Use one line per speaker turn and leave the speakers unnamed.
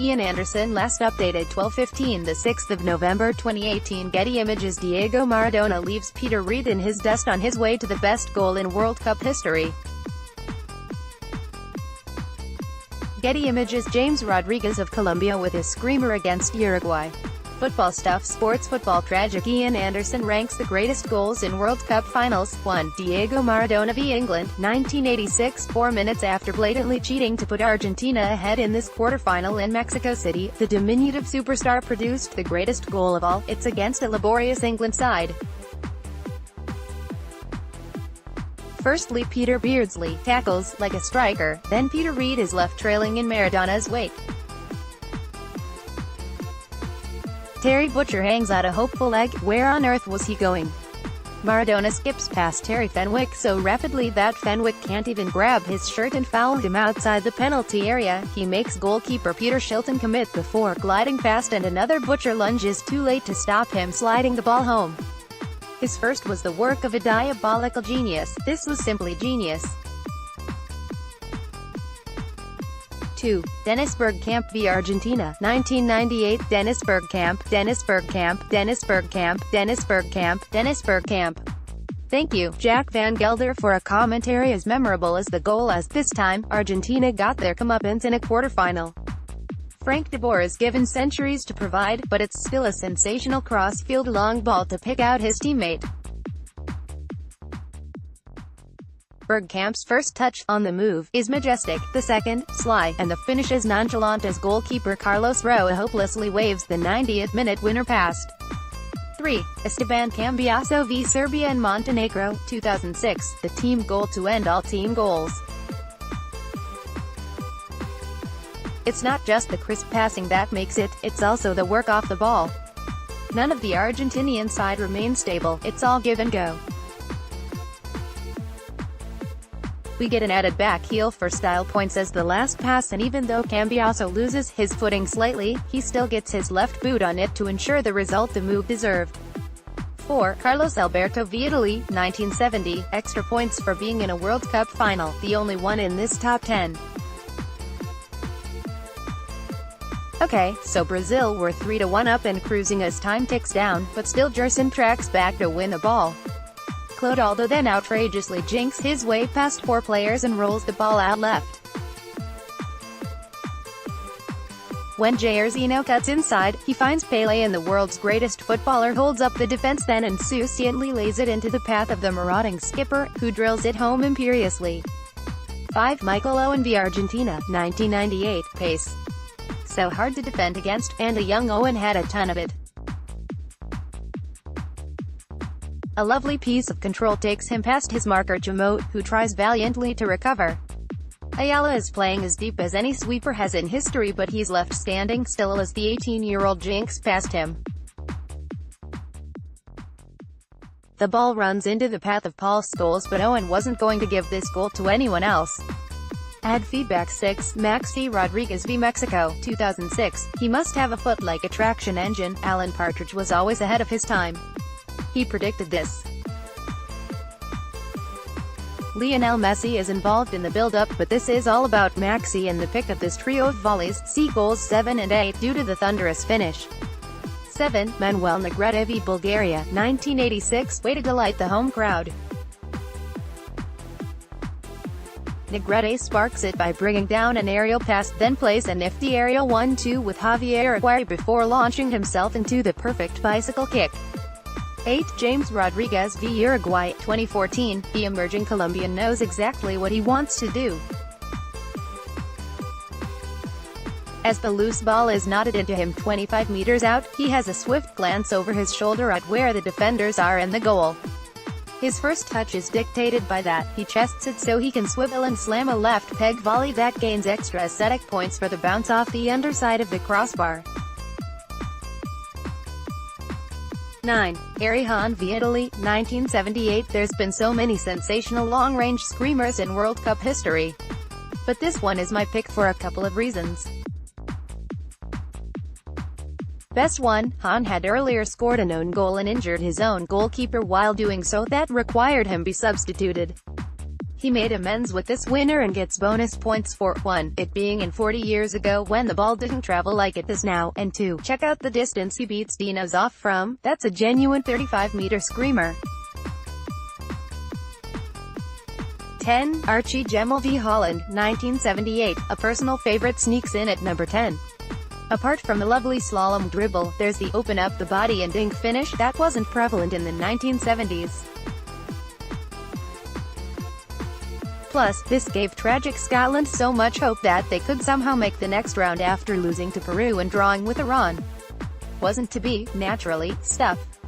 Ian Anderson last updated 12:15 the 6th of November 2018. Getty Images Diego Maradona leaves Peter Reid in his dust on his way to the best goal in World Cup history. Getty Images James Rodriguez of Colombia with his screamer against Uruguay. Football stuff. Sports football tragic. Ian Anderson ranks the greatest goals in World Cup finals. 1. Diego Maradona v England, 1986. 4 minutes after blatantly cheating to put Argentina ahead in this quarterfinal in Mexico City, the diminutive superstar produced the greatest goal of all. It's against a laborious England side. Firstly, Peter Beardsley tackles like a striker, then Peter Reid is left trailing in Maradona's wake. Terry Butcher hangs out a hopeful egg. Where on earth was he going? Maradona skips past Terry Fenwick so rapidly that Fenwick can't even grab his shirt and fouled him outside the penalty area. He makes goalkeeper Peter Shilton commit before gliding past, and another Butcher lunge is too late to stop him sliding the ball home. His first was the work of a diabolical genius. This was simply genius. 2. Dennis Bergkamp v Argentina, 1998. Dennis Bergkamp, Dennis Bergkamp, Dennis Bergkamp, Dennis Bergkamp, Dennis Bergkamp. Thank you, Jack Van Gelder, for a commentary as memorable as the goal, as this time, Argentina got their comeuppance in a quarterfinal. Frank de Boer is given centuries to provide, but it's still a sensational cross-field long ball to pick out his teammate. Bergkamp's first touch, on the move, is majestic, the second, sly, and the finish is nonchalant as goalkeeper Carlos Roa hopelessly waves the 90th minute winner past. 3. Esteban Cambiaso v Serbia and Montenegro, 2006, the team goal to end all team goals. It's not just the crisp passing that makes it, it's also the work off the ball. None of the Argentinian side remains stable, it's all give and go. We get an added back heel for style points as the last pass, and even though Cambiaso loses his footing slightly, he still gets his left boot on it to ensure the result the move deserved. 4. Carlos Alberto v Italy, 1970, extra points for being in a World Cup final, the only one in this top 10. Okay, so Brazil were 3-1 up and cruising as time ticks down, but still Gerson tracks back to win the ball. Clodoaldo then outrageously jinks his way past 4 players and rolls the ball out left. When Jair Zeno cuts inside, he finds Pelé, and the world's greatest footballer holds up the defense, then insouciantly lays it into the path of the marauding skipper, who drills it home imperiously. 5. Michael Owen v Argentina, 1998, pace. So hard to defend against, and a young Owen had a ton of it. A lovely piece of control takes him past his marker Chamote, who tries valiantly to recover. Ayala is playing as deep as any sweeper has in history, but he's left standing still as the 18-year-old jinks past him. The ball runs into the path of Paul Scholes, but Owen wasn't going to give this goal to anyone else. Add feedback. 6. Maxi Rodriguez v Mexico, 2006, he must have a foot like a traction engine. Alan Partridge was always ahead of his time. He predicted this. Lionel Messi is involved in the build-up, but this is all about Maxi and the pick of this trio of volleys. See goals 7 and 8, due to the thunderous finish. 7. Manuel Negrete v Bulgaria, 1986, way to delight the home crowd. Negrete sparks it by bringing down an aerial pass, then plays a nifty aerial 1-2 with Javier Aguirre before launching himself into the perfect bicycle kick. 8. James Rodriguez v Uruguay, 2014, the emerging Colombian knows exactly what he wants to do. As the loose ball is knotted into him 25 meters out, he has a swift glance over his shoulder at where the defenders are in the goal. His first touch is dictated by that. He chests it so he can swivel and slam a left peg volley that gains extra aesthetic points for the bounce off the underside of the crossbar. 9. Harry Hahn v Italy, 1978. There's been so many sensational long-range screamers in World Cup history, but this one is my pick for a couple of reasons. Best 1. Hahn had earlier scored an own goal and injured his own goalkeeper while doing so, that required him be substituted. He made amends with this winner and gets bonus points for 1. It being in 40 years ago when the ball didn't travel like it does now, and 2. Check out the distance he beats Dinos off from. That's a genuine 35-meter screamer. 10. Archie Gemmill v Holland, 1978. A personal favorite sneaks in at number 10. Apart from the lovely slalom dribble, there's the open up the body and dink finish that wasn't prevalent in the 1970s. Plus, this gave tragic Scotland so much hope that they could somehow make the next round after losing to Peru and drawing with Iran. Wasn't to be, naturally. Stuff.